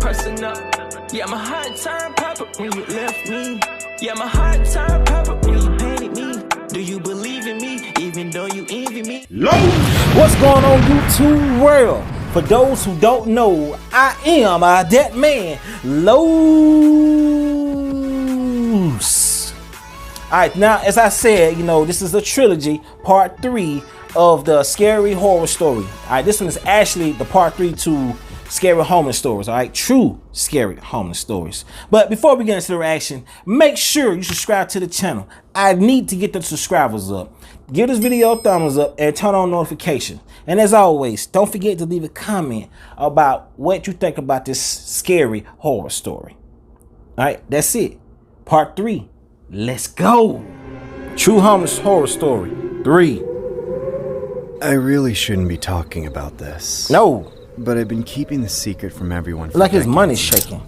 pressing up. Yeah, my heart turned purple when you left me. Yeah, my heart turned purple when you painted me. Do you believe in me, even though you envy me? What's going on, YouTube world? For those who don't know, I am that man, Los. Alright, now as I said, this is a trilogy, part 3 of the scary horror story. Alright, this one is actually the part 3 to scary homeless stories. Alright, true scary homeless stories. But before we get into the reaction, make sure you subscribe to the channel. I need to get the subscribers up. Give this video a thumbs up and turn on notifications. And as always, don't forget to leave a comment about what you think about this scary horror story. Alright, that's it. Part 3. Let's go. True homeless horror story 3. I really shouldn't be talking about this. No. But I've been keeping the secret from everyone for like his decades. money's shaking.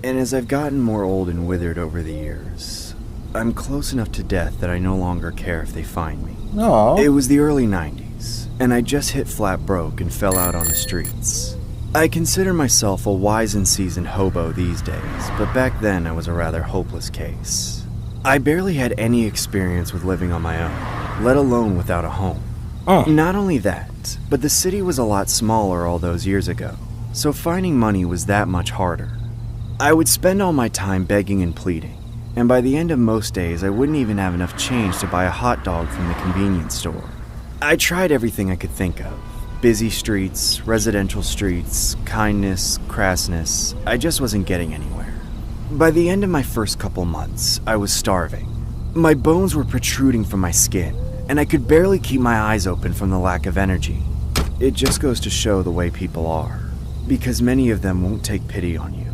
And as I've gotten more old and withered over the years, I'm close enough to death that I no longer care if they find me. No. It was the early 90s, and I just hit flat broke and fell out on the streets. I consider myself a wise and seasoned hobo these days, but back then I was a rather hopeless case. I barely had any experience with living on my own, let alone without a home. Not only that, but the city was a lot smaller all those years ago, so finding money was that much harder. I would spend all my time begging and pleading, and by the end of most days I wouldn't even have enough change to buy a hot dog from the convenience store. I tried everything I could think of. Busy streets, residential streets, kindness, crassness. I just wasn't getting anywhere. By the end of my first couple months, I was starving. My bones were protruding from my skin, and I could barely keep my eyes open from the lack of energy. It just goes to show the way people are, because many of them won't take pity on you,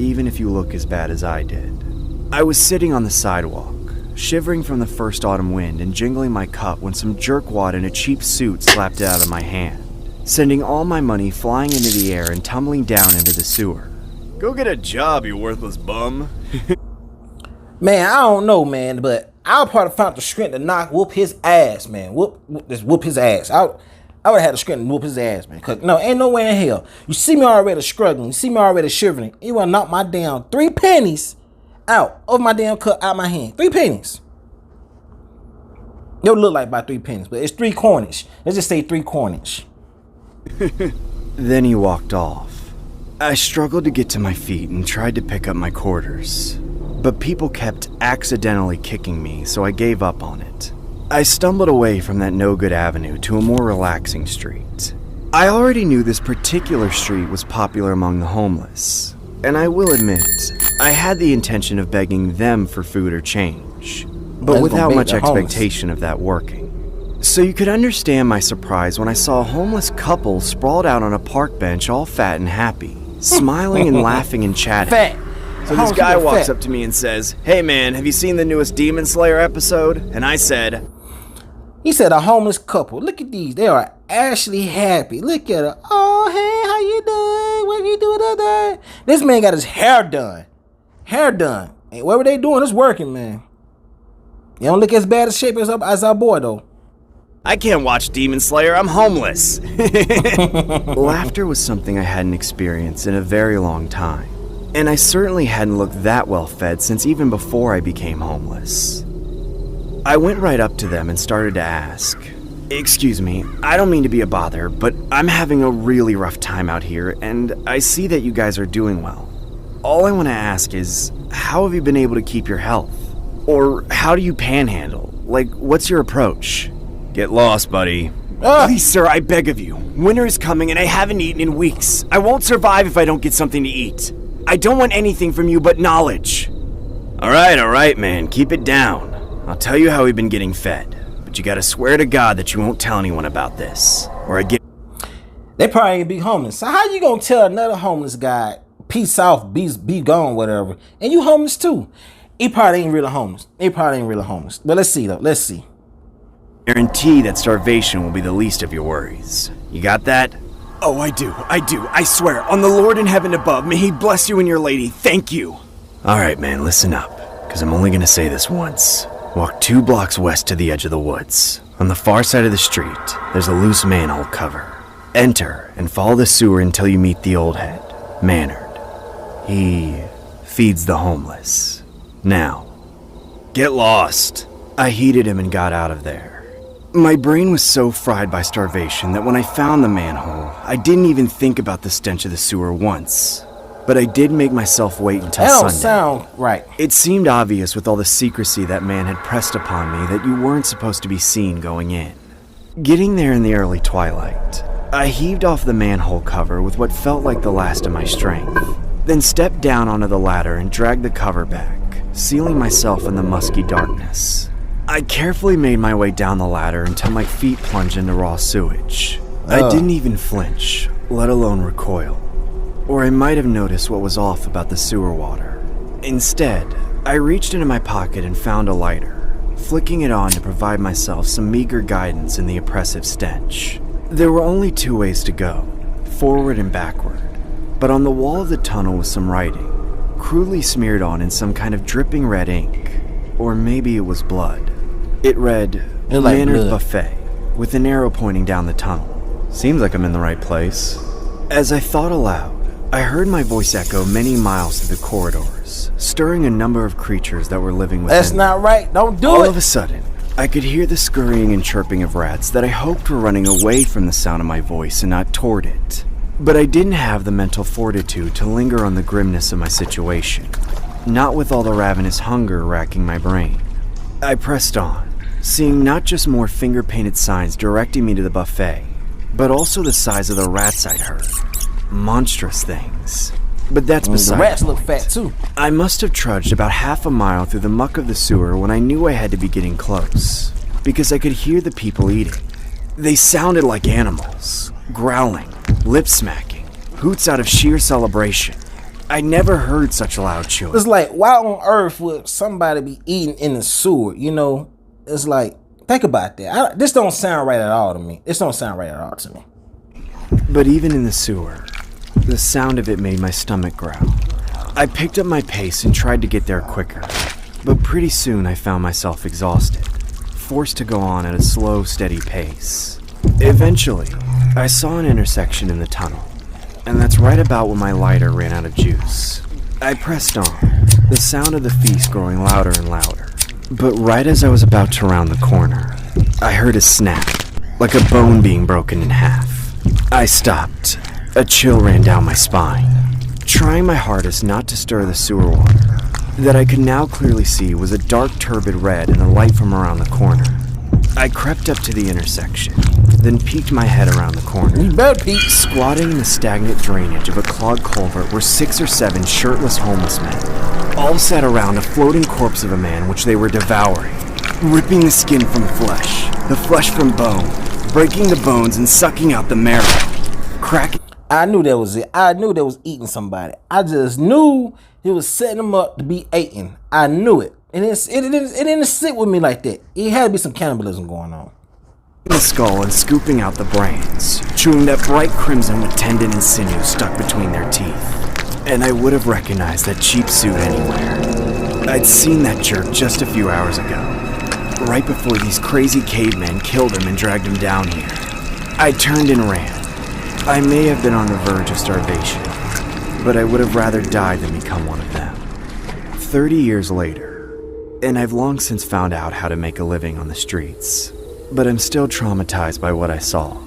even if you look as bad as I did. I was sitting on the sidewalk, shivering from the first autumn wind and jingling my cup when some jerkwad in a cheap suit slapped it out of my hand, sending all my money flying into the air and tumbling down into the sewer. Go get a job, you worthless bum. Man, I don't know, man, but I'll probably find the strength to whoop his ass, man. Whoop his ass. I would have had the strength to whoop his ass, man. Cause no, ain't no way in hell. You see me already struggling. You see me already shivering. You want to knock my damn 3 pennies out of my damn cup out my hand. 3 pennies. It would look like about 3 pennies, but it's 3 corners. Let's just say 3 corners. Then he walked off. I struggled to get to my feet and tried to pick up my quarters, but people kept accidentally kicking me, so I gave up on it. I stumbled away from that no-good avenue to a more relaxing street. I already knew this particular street was popular among the homeless, and I will admit, I had the intention of begging them for food or change, but without much expectation of that working. So you could understand my surprise when I saw a homeless couple sprawled out on a park bench all fat and happy, smiling and laughing and chatting. Fat. So this guy walks up to me and says, "Hey man, have you seen the newest Demon Slayer episode?" And I said, he said, a homeless couple. Look at these. They are actually happy. Look at her. Oh, hey, how you doing? What you doing today? This man got his hair done. Hair done. And whatever they doing is working, man. You don't look as bad a shape as our boy, though. "I can't watch Demon Slayer, I'm homeless." Laughter was something I hadn't experienced in a very long time. And I certainly hadn't looked that well fed since even before I became homeless. I went right up to them and started to ask, "Excuse me, I don't mean to be a bother, but I'm having a really rough time out here, and I see that you guys are doing well. All I want to ask is, how have you been able to keep your health? Or how do you panhandle? Like, what's your approach?" "Get lost, buddy." "Please, sir, I beg of you. Winter is coming and I haven't eaten in weeks. I won't survive if I don't get something to eat. I don't want anything from you but knowledge." All right, man, keep it down. I'll tell you how we've been getting fed, but you gotta swear to God that you won't tell anyone about this, or I get..." They probably ain't be homeless. So how you gonna tell another homeless guy, peace out, be gone, whatever, and you homeless too? He probably ain't really homeless. But let's see, though. Let's see. "Guarantee that starvation will be the least of your worries. You got that?" "Oh, I do. I swear, on the Lord in heaven above, may he bless you and your lady. Thank you." "All right, man, listen up, because I'm only gonna say this once. Walk 2 blocks west to the edge of the woods. On the far side of the street, there's a loose manhole cover. Enter and follow the sewer until you meet the old head, Maynard. He feeds the homeless. Now, get lost. I heeded him and got out of there. My brain was so fried by starvation that when I found the manhole, I didn't even think about the stench of the sewer once. But I did make myself wait until That Sunday. don't sound right. It seemed obvious with all the secrecy that man had pressed upon me that you weren't supposed to be seen going in. Getting there in the early twilight, I heaved off the manhole cover with what felt like the last of my strength, then stepped down onto the ladder and dragged the cover back, sealing myself in the musky darkness. I carefully made my way down the ladder until my feet plunged into raw sewage. I didn't even flinch, let alone recoil. Or I might have noticed what was off about the sewer water. Instead, I reached into my pocket and found a lighter, flicking it on to provide myself some meager guidance in the oppressive stench. There were only two ways to go, forward and backward, but on the wall of the tunnel was some writing, crudely smeared on in some kind of dripping red ink, or maybe it was blood. It read, Maynard Buffet, with an arrow pointing down the tunnel. Seems like I'm in the right place. As I thought aloud, I heard my voice echo many miles through the corridors, stirring a number of creatures that were living within. That's not right. Don't do it. All of a sudden, I could hear the scurrying and chirping of rats that I hoped were running away from the sound of my voice and not toward it. But I didn't have the mental fortitude to linger on the grimness of my situation, not with all the ravenous hunger racking my brain. I pressed on, seeing not just more finger-painted signs directing me to the buffet, but also the size of the rats I'd heard. Monstrous things. But that's beside the rats the look point. fat too. I must have trudged about half a mile through the muck of the sewer when I knew I had to be getting close, because I could hear the people eating. They sounded like animals, growling, lip-smacking, hoots out of sheer celebration. I never heard such loud chewing. It's like, why on earth would somebody be eating in the sewer? You know, it's like, think about that. This don't sound right at all to me. This don't sound right at all to me. But even in the sewer, the sound of it made my stomach growl. I picked up my pace and tried to get there quicker, but pretty soon I found myself exhausted, forced to go on at a slow, steady pace. Eventually, I saw an intersection in the tunnel, and that's right about when my lighter ran out of juice. I pressed on, the sound of the feast growing louder and louder. But right as I was about to round the corner, I heard a snap, like a bone being broken in half. I stopped. A chill ran down my spine, trying my hardest not to stir the sewer water. That I could now clearly see was a dark turbid red in the light from around the corner. I crept up to the intersection, then peeked my head around the corner. You better peek. Squatting in the stagnant drainage of a clogged culvert were 6 or 7 shirtless homeless men. All sat around a floating corpse of a man which they were devouring, ripping the skin from flesh, the flesh from bone, breaking the bones and sucking out the marrow, cracking. I knew that was it. I knew they was eating somebody. I just knew he was setting them up to be eaten. I knew it. And it didn't sit with me like that. It had to be some cannibalism going on. The skull and scooping out the brains, chewing that bright crimson with tendon and sinew stuck between their teeth. And I would have recognized that cheap suit anywhere. I'd seen that jerk just a few hours ago, right before these crazy cavemen killed him and dragged him down here. I turned and ran. I may have been on the verge of starvation, but I would have rather died than become one of them. 30 years later, and I've long since found out how to make a living on the streets, but I'm still traumatized by what I saw.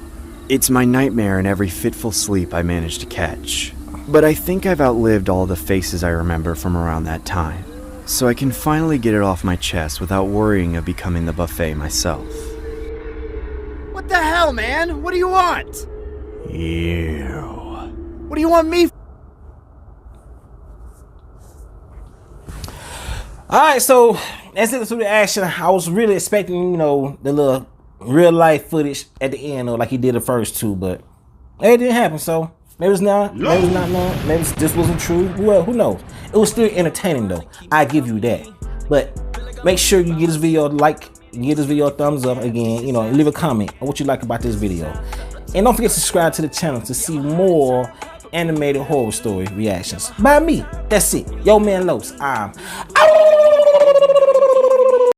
It's my nightmare in every fitful sleep I managed to catch, but I think I've outlived all the faces I remember from around that time, so I can finally get it off my chest without worrying of becoming the buffet myself. What the hell, man? What do you want? Ew. What do you want me? Alright, so that's it to the action. I was really expecting, you know, the little real life footage at the end, or like he did the first two, but it didn't happen. So maybe it's not, maybe it's not known, maybe this wasn't true. Well, who knows? It was still entertaining though. I give you that. But make sure you give this video a like, give this video a thumbs up again, you know, and leave a comment on what you like about this video. And don't forget to subscribe to the channel to see more animated horror story reactions by me. That's it. Yo, man, Los. I'm out.